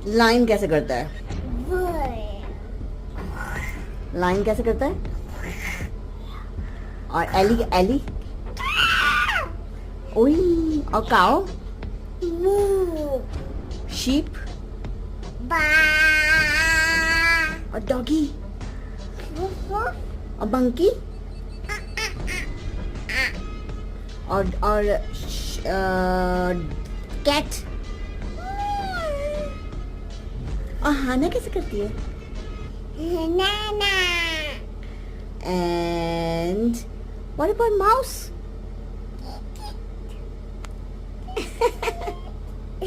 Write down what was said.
Line कैसे करता है? लाइन कैसे करता है? और एली एली? ओई, और काओ? शीप? और डॉगी? और बंकी? और कैट? और हाना कैसे करती है? And what about mouse?